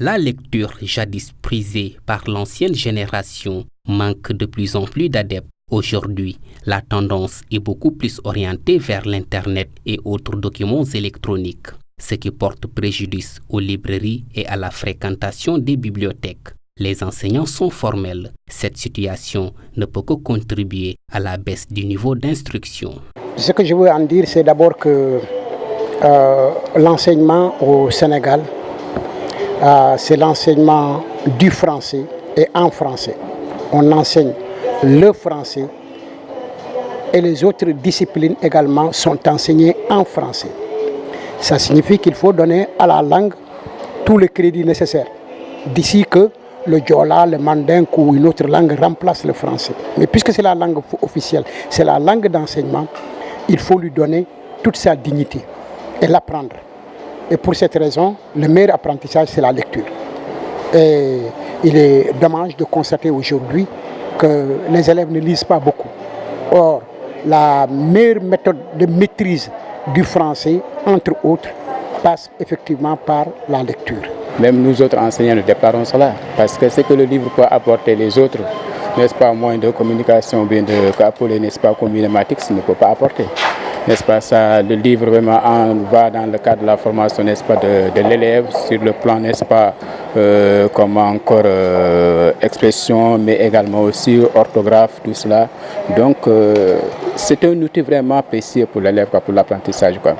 La lecture, jadis prisée par l'ancienne génération, manque de plus en plus d'adeptes. Aujourd'hui, la tendance est beaucoup plus orientée vers l'Internet et autres documents électroniques, ce qui porte préjudice aux librairies et à la fréquentation des bibliothèques. Les enseignants sont formels. Cette situation ne peut que contribuer à la baisse du niveau d'instruction. Ce que je veux en dire, c'est d'abord que l'enseignement au Sénégal, c'est l'enseignement du français et en français. On enseigne le français et les autres disciplines également sont enseignées en français. Ça signifie qu'il faut donner à la langue tous les crédits nécessaires. D'ici que le diola, le mandingue ou une autre langue remplace le français. Mais puisque c'est la langue officielle, c'est la langue d'enseignement, il faut lui donner toute sa dignité et l'apprendre. Et pour cette raison, le meilleur apprentissage, c'est la lecture. Et il est dommage de constater aujourd'hui que les élèves ne lisent pas beaucoup. Or, la meilleure méthode de maîtrise du français, entre autres, passe effectivement par la lecture. Même nous autres enseignants, nous déplorons cela, parce que ce que le livre peut apporter les autres, n'est-ce pas, moins de communication, bien de qu'appeler, n'est-ce pas, comme cinématique, ce ne peut pas apporter. N'est-ce pas, ça, le livre vraiment va dans le cadre de la formation, n'est-ce pas, de l'élève, sur le plan, n'est-ce pas, comme encore expression, mais également aussi orthographe, tout cela. Donc, c'est un outil vraiment précieux pour l'élève, pour l'apprentissage, quoi.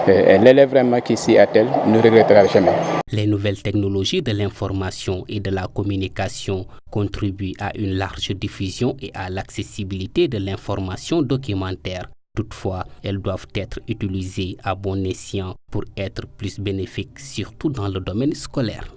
L'élève vraiment qui s'y attelle ne regrettera jamais. Les nouvelles technologies de l'information et de la communication contribuent à une large diffusion et à l'accessibilité de l'information documentaire. Toutefois, elles doivent être utilisées à bon escient pour être plus bénéfiques, surtout dans le domaine scolaire.